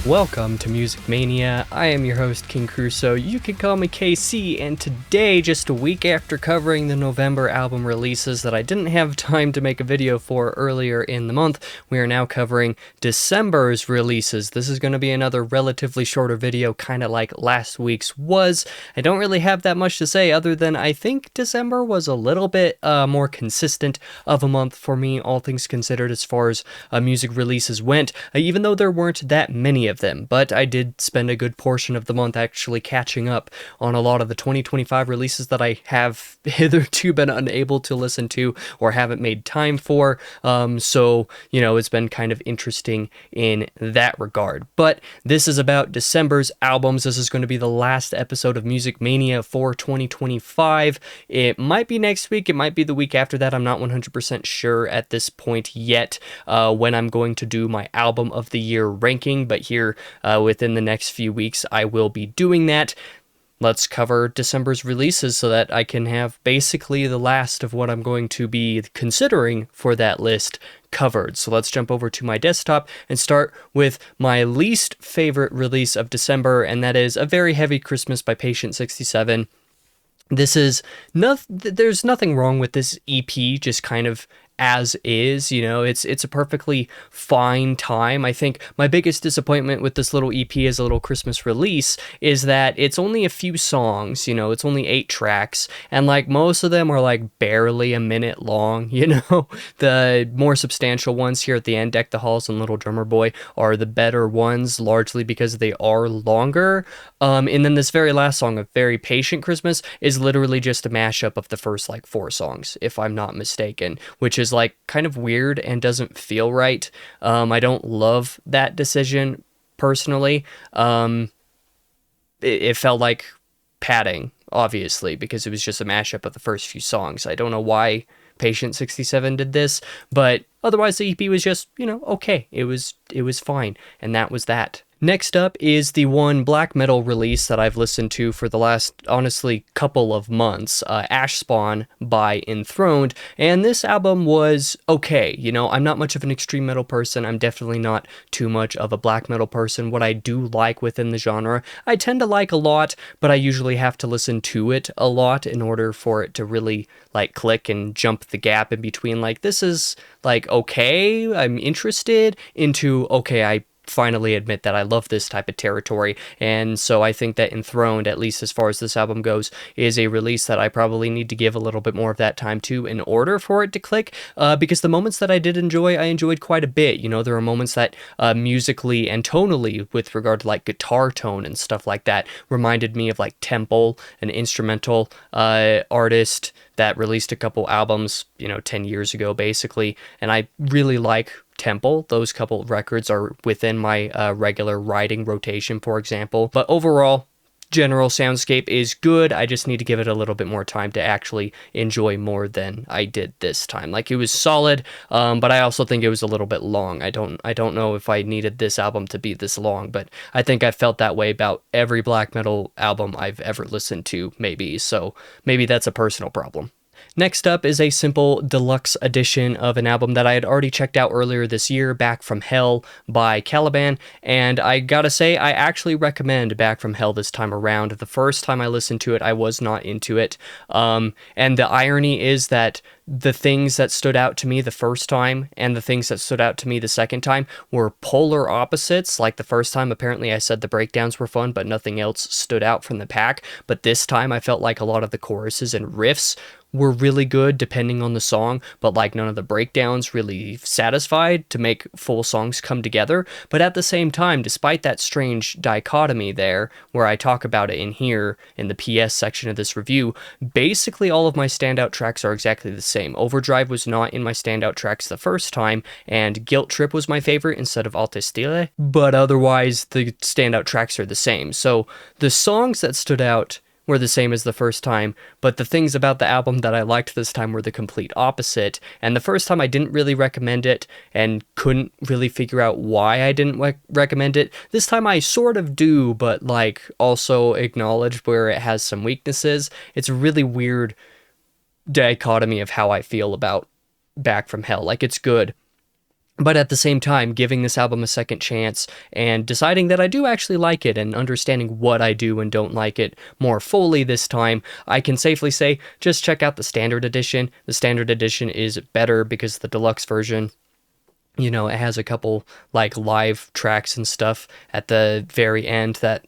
Welcome to Music Mania. I am your host, King Crusoe. You can call me KC, and today, just a week after covering the November album releases that I didn't have time to make a video for earlier in the month, we are now covering December's releases. This is going to be another relatively shorter video, kind of like last week's was. I don't really have that much to say other than I think December was a little bit more consistent of a month for me, all things considered, as far as music releases went, even though there weren't that many of them, but I did spend a good portion of the month actually catching up on a lot of the 2025 releases that I have hitherto been unable to listen to or haven't made time for, so, you know, it's been kind of interesting in that regard. But this is about December's albums. This is going to be the last episode of Music Mania for 2025. It might be next week, it might be the week after that. I'm not 100% sure at this point yet when I'm going to do my album of the year ranking, but here within the next few weeks I will be doing that. Let's cover December's releases so that I can have basically the last of what I'm going to be considering for that list covered. So let's jump over to my desktop and start with my least favorite release of December, and that is A Very Heavy Christmas by Patient 67. This is there's nothing wrong with this EP, just kind of as is, you know, it's a perfectly fine time. I think my biggest disappointment with this little EP as a little Christmas release is that it's only a few songs, you know, it's only 8 tracks, and like most of them are like barely a minute long, you know. The more substantial ones here at the end, Deck the Halls and Little Drummer Boy, are the better ones, largely because they are longer. And then this very last song, A Very Patient Christmas, is literally just a mashup of the first like 4 songs, if I'm not mistaken, which is like kind of weird and doesn't feel right. I don't love that decision personally. It felt like padding, obviously, because it was just a mashup of the first few songs. I don't know why Patient 67 did this, but otherwise the EP was just, you know, okay. It was fine, and that was that. Next up is the one black metal release that I've listened to for the last, honestly, couple of months, Ash Spawn by Enthroned, and this album was okay. You know, I'm not much of an extreme metal person. I'm definitely not too much of a black metal person. What I do like within the genre, I tend to like a lot, but I usually have to listen to it a lot in order for it to really, like, click and jump the gap in between, like, this is, like, okay, I'm interested, into, okay, I finally admit that I love this type of territory. And so I think that Enthroned, at least as far as this album goes, is a release that I probably need to give a little bit more of that time to in order for it to click, because the moments that I did enjoy, I enjoyed quite a bit. You know, there are moments that musically and tonally, with regard to like guitar tone and stuff like that, reminded me of like Temple, an instrumental artist that released a couple albums, you know, 10 years ago basically, and I really like Temple. Those couple of records are within my regular writing rotation, for example. But overall, general soundscape is good. I just need to give it a little bit more time to actually enjoy more than I did this time. Like, it was solid, but I also think it was a little bit long. I don't know if I needed this album to be this long, but I think I felt that way about every black metal album I've ever listened to, maybe. So maybe that's a personal problem. Next up is a simple deluxe edition of an album that I had already checked out earlier this year, Back from Hell by Caliban, and I gotta say, I actually recommend Back from Hell this time around. The first time I listened to it, I was not into it, and the irony is that the things that stood out to me the first time and the things that stood out to me the second time were polar opposites. Like, the first time, apparently I said the breakdowns were fun, but nothing else stood out from the pack. But this time I felt like a lot of the choruses and riffs were really good depending on the song, but like none of the breakdowns really satisfied to make full songs come together. But at the same time, despite that strange dichotomy there, where I talk about it in here in the PS section of this review, basically all of my standout tracks are exactly the same. Overdrive was not in my standout tracks the first time, and Guilt Trip was my favorite instead of Alte Stille, but otherwise the standout tracks are the same. So the songs that stood out were the same as the first time, but the things about the album that I liked this time were the complete opposite. And the first time I didn't really recommend it and couldn't really figure out why I didn't recommend it. This time I sort of do, but like also acknowledge where it has some weaknesses. It's a really weird dichotomy of how I feel about Back from Hell. Like, it's good, But at the same time, giving this album a second chance and deciding that I do actually like it and understanding what I do and don't like it more fully this time, I can safely say just check out the standard edition. The standard edition is better because the deluxe version, you know, it has a couple like live tracks and stuff at the very end that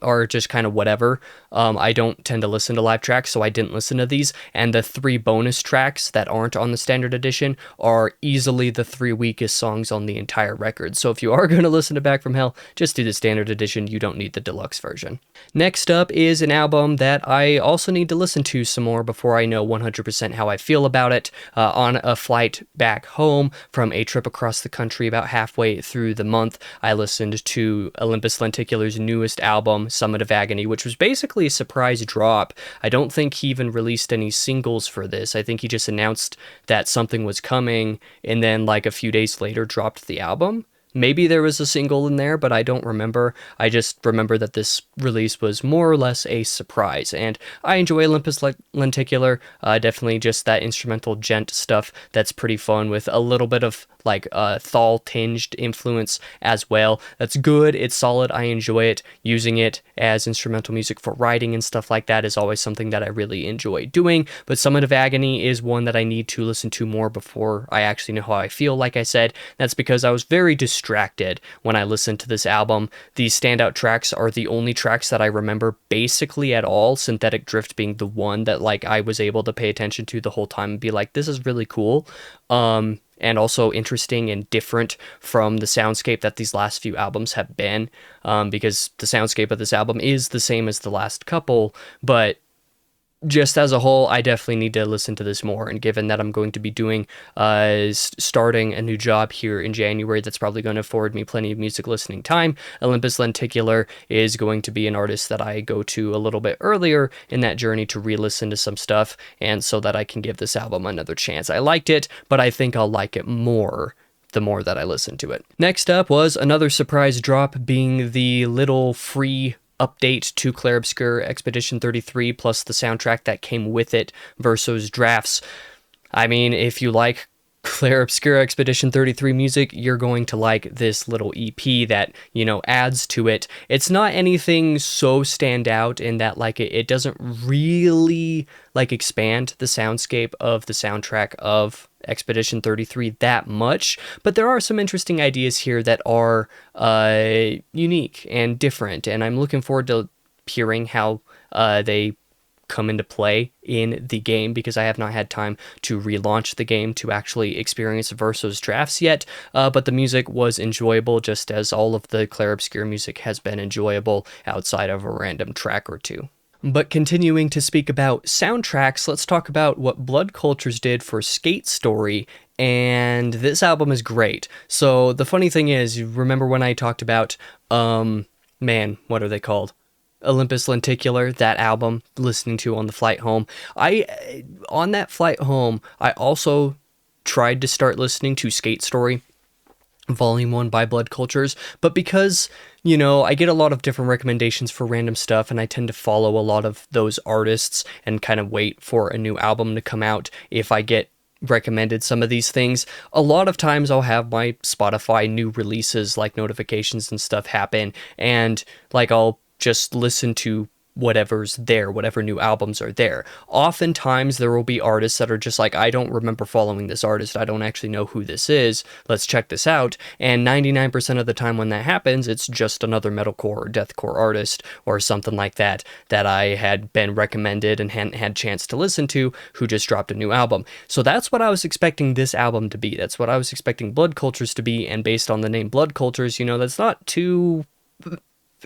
are just kind of whatever. I don't tend to listen to live tracks, so I didn't listen to these. And the 3 bonus tracks that aren't on the standard edition are easily the 3 weakest songs on the entire record. So if you are going to listen to Back from Hell, just do the standard edition. You don't need the deluxe version. Next up is an album that I also need to listen to some more before I know 100% how I feel about it. On a flight back home from a trip across the country about halfway through the month, I listened to Olympus Lenticular's newest album, Summit of Agony, which was basically a surprise drop. I don't think he even released any singles for this. I think he just announced that something was coming and then like a few days later dropped the album. Maybe there was a single in there, but I don't remember. I just remember that this release was more or less a surprise, and I enjoy Olympus Lenticular. Definitely just that instrumental gent stuff that's pretty fun with a little bit of like Thal-tinged influence as well. That's good. It's solid. I enjoy it. Using it as instrumental music for writing and stuff like that is always something that I really enjoy doing, but Summit of Agony is one that I need to listen to more before I actually know how I feel. Like I said, that's because I was very distracted when I listened to this album. These standout tracks are the only tracks that I remember basically at all, Synthetic Drift being the one that like I was able to pay attention to the whole time and be like, this is really cool. And also interesting and different from the soundscape that these last few albums have been, because the soundscape of this album is the same as the last couple, but just as a whole, I definitely need to listen to this more. And given that I'm going to be doing, starting a new job here in January, that's probably going to afford me plenty of music listening time. Olympus Lenticular is going to be an artist that I go to a little bit earlier in that journey to re-listen to some stuff, and so that I can give this album another chance. I liked it, but I think I'll like it more the more that I listen to it. Next up was another surprise drop, being the little free update to Clair Obscur Expedition 33 plus the soundtrack that came with it, Verso's Drafts. I mean, if you like Clair Obscur Expedition 33 music, you're going to like this little EP that, you know, adds to it. It's not anything so stand out in that like it doesn't really like expand the soundscape of the soundtrack of Expedition 33 that much, but there are some interesting ideas here that are unique and different, and I'm looking forward to hearing how they come into play in the game, because I have not had time to relaunch the game to actually experience Verso's Drafts yet, but the music was enjoyable, just as all of the Clair Obscur music has been enjoyable outside of a random track or two. But continuing to speak about soundtracks, let's talk about what Blood Cultures did for Skate Story, and this album is great. So the funny thing is, you remember when I talked about, man, what are they called? Olympus Lenticular, that album, listening to on the flight home. On that flight home, I also tried to start listening to Skate Story, Volume 1 by Blood Cultures, but because, you know, I get a lot of different recommendations for random stuff, and I tend to follow a lot of those artists and kind of wait for a new album to come out if I get recommended some of these things. A lot of times I'll have my Spotify new releases, like notifications and stuff happen, and like I'll just listen to whatever's there, whatever new albums are there. Oftentimes there will be artists that are just like, I don't remember following this artist, I don't actually know who this is, let's check this out. And 99% of the time when that happens, it's just another metalcore or deathcore artist or something like that that I had been recommended and hadn't had chance to listen to, who just dropped a new album. So that's what I was expecting this album to be. That's what I was expecting Blood Cultures to be, and based on the name Blood Cultures, you know, that's not too,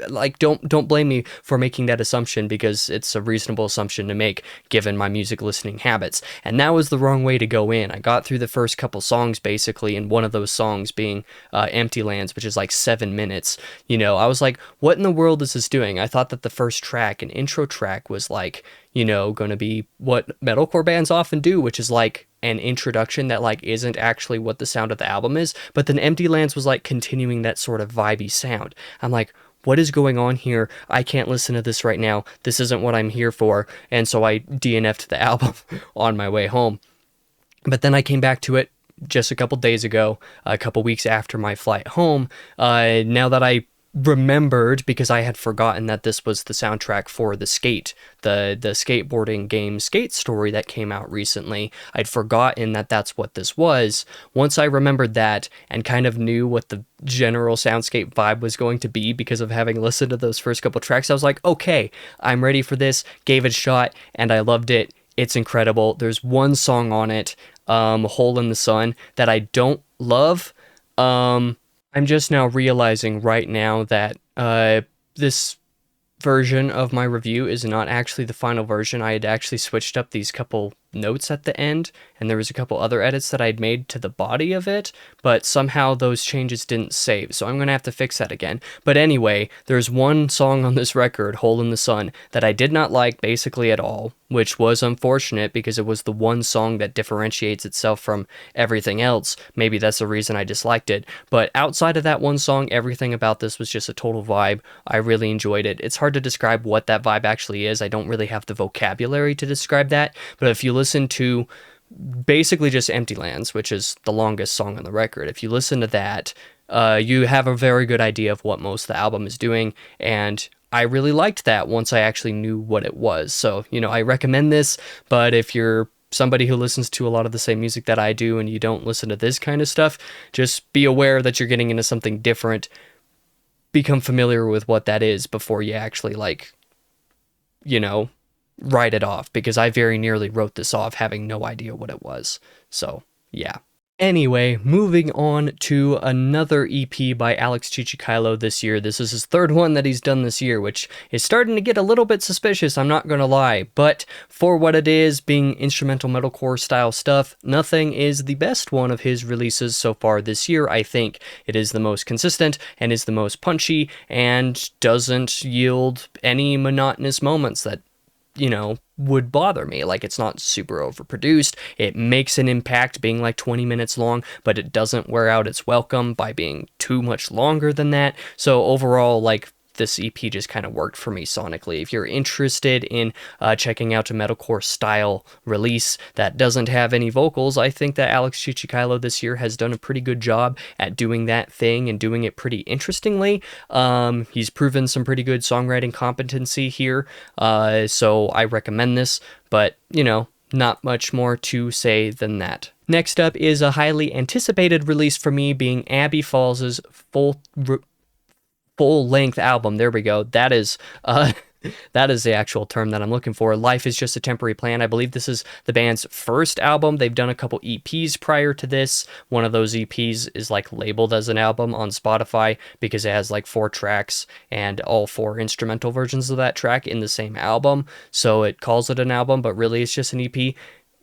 like, don't blame me for making that assumption, because it's a reasonable assumption to make given my music listening habits. And that was the wrong way to go in. I got through the first couple songs basically, and one of those songs being Empty Lands, which is like 7 minutes. You know, I was like, what in the world is this doing? I thought that the first track, an intro track, was like, you know, going to be what metalcore bands often do, which is like an introduction that like isn't actually what the sound of the album is. But then Empty Lands was like continuing that sort of vibey sound. I'm like, what is going on here? I can't listen to this right now. This isn't what I'm here for. And so I DNF'd the album on my way home. But then I came back to it, just a couple days ago, a couple weeks after my flight home. Now that I remembered, because I had forgotten that this was the soundtrack for the skateboarding game Skate Story that came out recently. I'd forgotten that that's what this was. Once I remembered that and kind of knew what the general soundscape vibe was going to be because of having listened to those first couple tracks, I was like, okay, I'm ready for this, gave it a shot, and I loved it. It's incredible. There's one song on it, Hole in the Sun, that I don't love. I'm just now realizing right now that this version of my review is not actually the final version. I had actually switched up these couple notes at the end, and there was a couple other edits that I'd made to the body of it, but somehow those changes didn't save, so I'm gonna have to fix that again. But anyway, there's one song on this record, Hole in the Sun, that I did not like basically at all, which was unfortunate because it was the one song that differentiates itself from everything else. Maybe that's the reason I disliked it, but outside of that one song, everything about this was just a total vibe. I really enjoyed it. It's hard to describe what that vibe actually is. I don't really have the vocabulary to describe that, but if you listen to basically just Empty Lands, which is the longest song on the record, if you listen to that, you have a very good idea of what most of the album is doing, and I really liked that once I actually knew what it was. So, I recommend this, but if you're somebody who listens to a lot of the same music that I do and you don't listen to this kind of stuff, just be aware that you're getting into something different. Become familiar with what that is before you actually, write it off, because I very nearly wrote this off having no idea what it was. So, yeah. Anyway, moving on to another EP by Alex Chichikilo this year. This is his third one that he's done this year, which is starting to get a little bit suspicious, I'm not gonna lie. But for what it is, being instrumental metalcore style stuff, Nothing is the best one of his releases so far this year, I think. It is the most consistent and is the most punchy and doesn't yield any monotonous moments that would bother me. Like, it's not super overproduced. It makes an impact being like 20 minutes long, but it doesn't wear out its welcome by being too much longer than that. So overall, this EP just kind of worked for me sonically. If you're interested in checking out a metalcore style release that doesn't have any vocals, I think that Alex Chichikilo this year has done a pretty good job at doing that thing and doing it pretty interestingly. He's proven some pretty good songwriting competency here, so I recommend this, but not much more to say than that. Next up is a highly anticipated release for me, being Abby Falls' full-length album. There we go. That is that is the actual term that I'm looking for. Life is Just a Temporary Plan. I believe this is the band's first album. They've done a couple EPs prior to this. One of those EPs is labeled as an album on Spotify because it has 4 tracks and all 4 instrumental versions of that track in the same album. So it calls it an album, but really it's just an EP.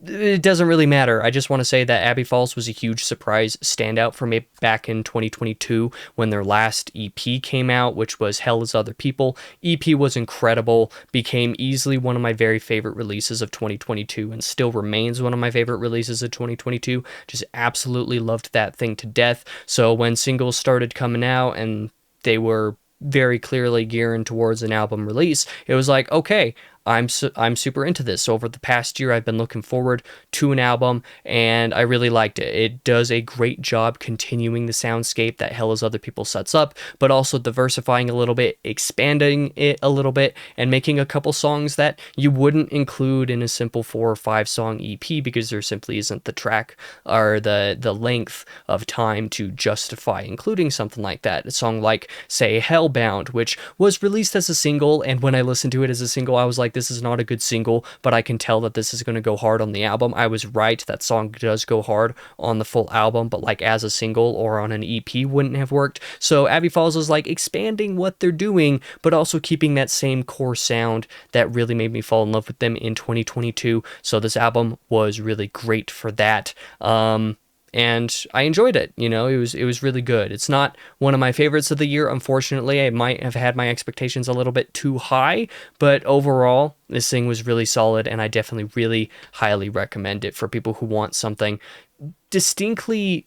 It doesn't really matter. I just want to say that Abby Falls was a huge surprise standout for me back in 2022 when their last EP came out, which was Hell is Other People. EP was incredible, became easily one of my very favorite releases of 2022 and still remains one of my favorite releases of 2022. Just absolutely loved that thing to death. So when singles started coming out and they were very clearly gearing towards an album release, it was like, okay, I'm super into this. So over the past year, I've been looking forward to an album, and I really liked it. It does a great job continuing the soundscape that Hell is Other People sets up, but also diversifying a little bit, expanding it a little bit, and making a couple songs that you wouldn't include in a simple 4 or 5 song EP because there simply isn't the track or the length of time to justify including something like that. A song like, say, Hellbound, which was released as a single, and when I listened to it as a single, I was like, this is not a good single, but I can tell that this is going to go hard on the album. I was right, that song does go hard on the full album, but as a single or on an EP wouldn't have worked. So Abby Falls is expanding what they're doing, but also keeping that same core sound that really made me fall in love with them in 2022. So this album was really great for that. And I enjoyed it. It was really good. It's not one of my favorites of the year, unfortunately. I might have had my expectations a little bit too high, but overall, this thing was really solid, and I definitely really highly recommend it for people who want something distinctly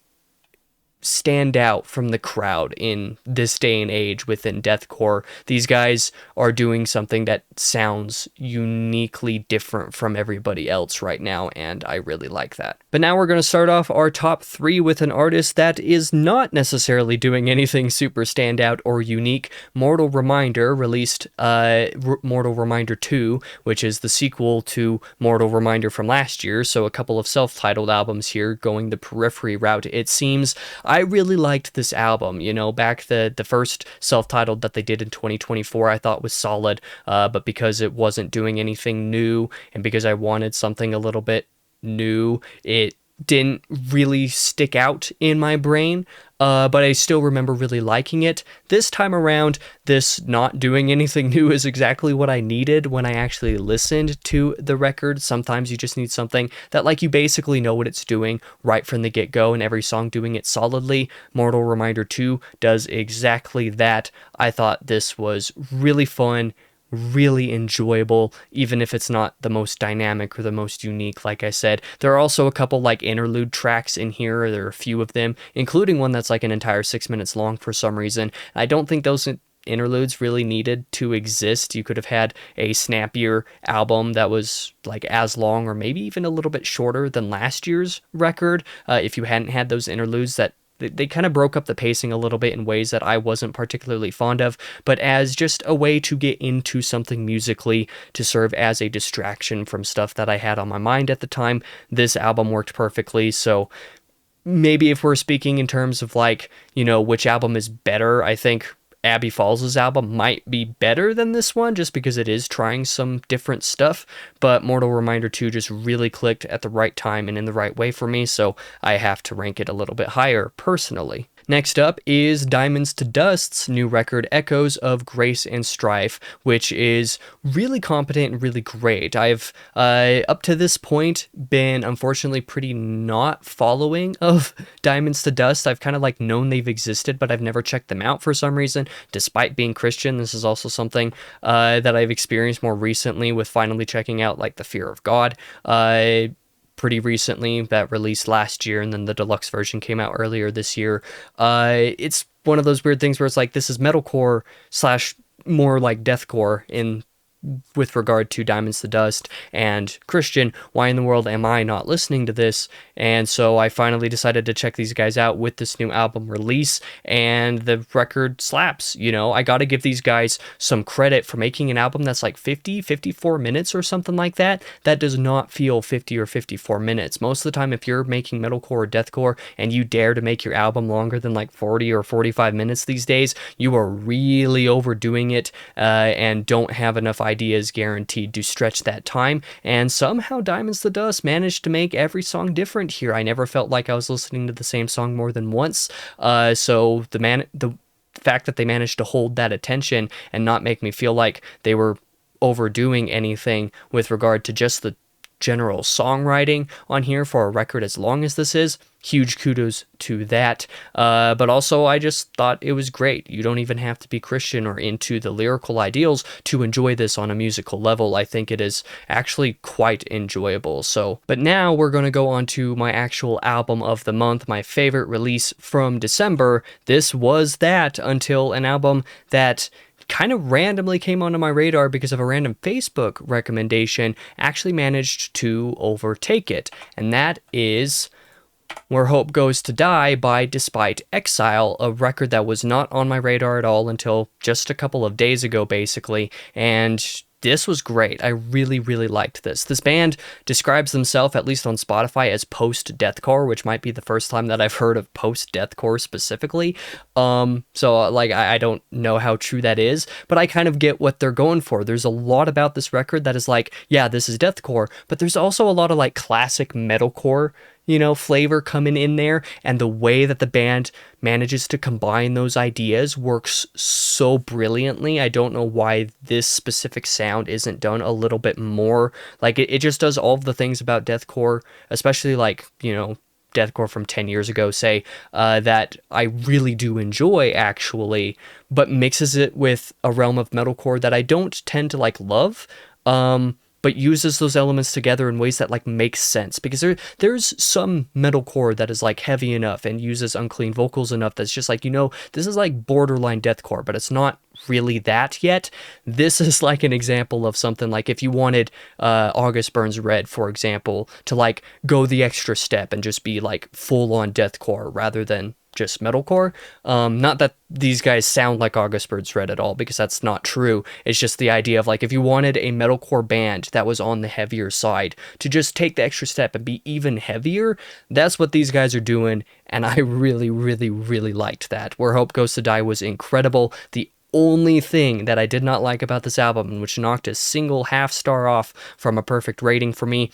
stand out from the crowd in this day and age within deathcore. These guys are doing something that sounds uniquely different from everybody else right now, and I really like that. But now we're going to start off our top 3 with an artist that is not necessarily doing anything super standout or unique. Mortal Reminder released Mortal Reminder 2, which is the sequel to Mortal Reminder from last year, so a couple of self-titled albums here going the Periphery route, it seems. I really liked this album, you know, back the first self-titled that they did in 2024 I thought was solid, but because it wasn't doing anything new, and because I wanted something a little bit new, it didn't really stick out in my brain, but I still remember really liking it. This time around, this not doing anything new is exactly what I needed when I actually listened to the record. Sometimes you just need something that, like, you basically know what it's doing right from the get-go, and every song doing it solidly. Mortal Reminder 2 does exactly that. I thought this was really fun, really enjoyable, even if it's not the most dynamic or the most unique. Like I said, there are also a couple like interlude tracks in here. There are a few of them, including one that's like an entire 6 minutes long for some reason. I don't think those interludes really needed to exist. You could have had a snappier album that was like as long or maybe even a little bit shorter than last year's record if you hadn't had those interludes that they kind of broke up the pacing a little bit in ways that I wasn't particularly fond of, but as just a way to get into something musically to serve as a distraction from stuff that I had on my mind at the time, this album worked perfectly. So maybe if we're speaking in terms of, like, you know, which album is better, I think Abbey Falls' album might be better than this one just because it is trying some different stuff, but Mortal Reminder 2 just really clicked at the right time and in the right way for me, so I have to rank it a little bit higher personally. Next up is Diamonds to Dust's new record, Echoes of Grace and Strife, which is really competent and really great. I've, up to this point, been unfortunately pretty not following of Diamonds to Dust. I've kind of like known they've existed, but I've never checked them out for some reason, despite being Christian. This is also something that I've experienced more recently with finally checking out like The Fear of God. Pretty recently, that released last year, and then the deluxe version came out earlier this year. It's one of those weird things where it's like, this is metalcore slash more like deathcore in with regard to Diamonds to Dust and Christian. Why in the world am I not listening to this? And so I finally decided to check these guys out with this new album release, and the record slaps. You know, I gotta give these guys some credit for making an album that's like 54 minutes or something like that. That does not feel 50 or 54 minutes. Most of the time, if you're making metalcore or deathcore and you dare to make your album longer than like 40 or 45 minutes these days, you are really overdoing it and don't have enough ideas guaranteed to stretch that time. And somehow Diamonds to Dust managed to make every song different here. I never felt like I was listening to the same song more than once. So the fact that they managed to hold that attention and not make me feel like they were overdoing anything with regard to just the general songwriting on here for a record as long as this is, huge kudos to that. But also, I just thought it was great. You don't even have to be Christian or into the lyrical ideals to enjoy this on a musical level. I think it is actually quite enjoyable. So, but now we're going to go on to my actual album of the month, my favorite release from December. This was that, until an album that kind of randomly came onto my radar because of a random Facebook recommendation actually managed to overtake it. And that is Where Hope Goes to Die by Despite Exile, a record that was not on my radar at all until just a couple of days ago, basically. And this was great. I really, really liked this. This band describes themselves, at least on Spotify, as post-deathcore, which might be the first time that I've heard of post-deathcore specifically. So, like, I don't know how true that is, but I kind of get what they're going for. There's a lot about this record that is like, yeah, this is deathcore, but there's also a lot of, like, classic metalcore, you know, flavor coming in there, and the way that the band manages to combine those ideas works so brilliantly. I don't know why this specific sound isn't done a little bit more. Like, it just does all of the things about deathcore, especially, like, you know, deathcore from 10 years ago, say, that I really do enjoy, actually, but mixes it with a realm of metalcore that I don't tend to, like, love. but uses those elements together in ways that like make sense, because there's some metalcore that is like heavy enough and uses unclean vocals enough that's just like, you know, this is like borderline deathcore, but it's not really that yet. This is like an example of something like if you wanted August Burns Red, for example, to like go the extra step and just be like full on deathcore rather than just metalcore. Not that these guys sound like August Burns Red at all, because that's not true. It's just the idea of like, if you wanted a metalcore band that was on the heavier side to just take the extra step and be even heavier, that's what these guys are doing, and I really, really, really liked that. Where Hope Goes to Die was incredible. The only thing that I did not like about this album, which knocked a single half star off from a perfect rating for me,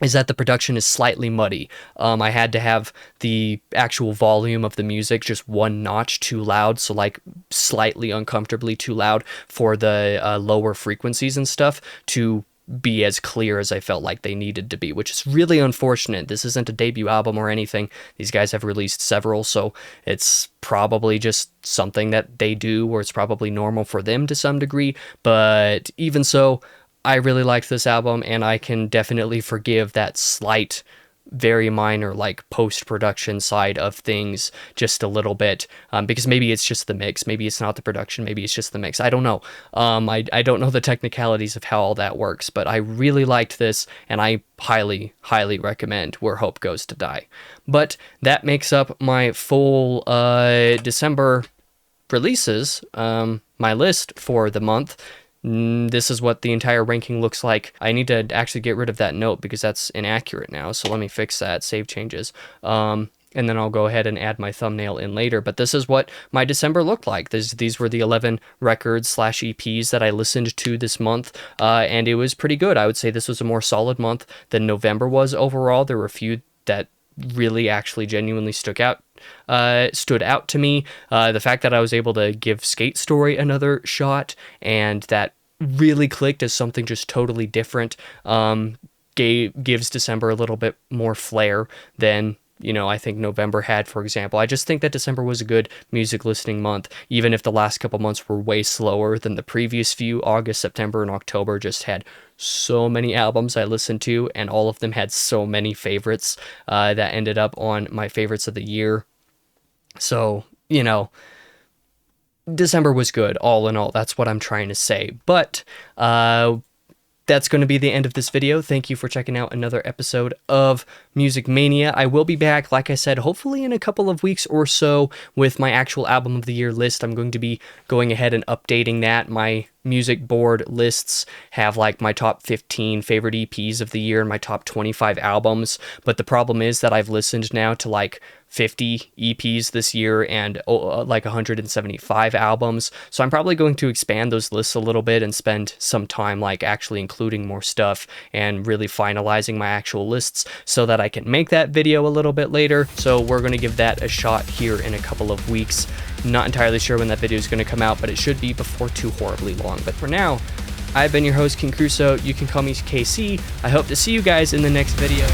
is that the production is slightly muddy. I had to have the actual volume of the music just one notch too loud, so like slightly uncomfortably too loud for the lower frequencies and stuff to be as clear as I felt like they needed to be, which is really unfortunate. This isn't a debut album or anything. These guys have released several, so it's probably just something that they do, or it's probably normal for them to some degree, but even so, I really liked this album, and I can definitely forgive that slight, very minor, like, post-production side of things just a little bit, because maybe it's just the mix, maybe it's not the production, maybe it's just the mix, I don't know. I don't know the technicalities of how all that works, but I really liked this, and I highly, highly recommend Where Hope Goes to Die. But that makes up my full December releases, my list for the month. This is what the entire ranking looks like. I need to actually get rid of that note because that's inaccurate now, so let me fix that, save changes. And then I'll go ahead and add my thumbnail in later, but this is what my December looked like. These were the 11 records / EPs that I listened to this month, and it was pretty good. I would say this was a more solid month than November was overall. There were a few that really actually genuinely stood out to me. The fact that I was able to give Skate Story another shot, and that really clicked as something just totally different, gives December a little bit more flair than, you know, I think November had, for example. I just think that December was a good music listening month, even if the last couple months were way slower than the previous few. August, September, and October just had so many albums I listened to, and all of them had so many favorites that ended up on my favorites of the year. So, you know, December was good, all in all. That's what I'm trying to say. But that's going to be the end of this video. Thank you for checking out another episode of Music Mania. I will be back, like I said, hopefully in a couple of weeks or so with my actual album of the year list. I'm going to be going ahead and updating that. My music board lists have like my top 15 favorite EPs of the year and my top 25 albums. But the problem is that I've listened now to like 50 EPs this year and like 175 albums. So I'm probably going to expand those lists a little bit and spend some time like actually including more stuff and really finalizing my actual lists so that I can make that video a little bit later. So we're going to give that a shot here in a couple of weeks. Not entirely sure when that video is going to come out, but it should be before too horribly long. But for now, I've been your host, King Crusoe. You can call me KC. I hope to see you guys in the next video.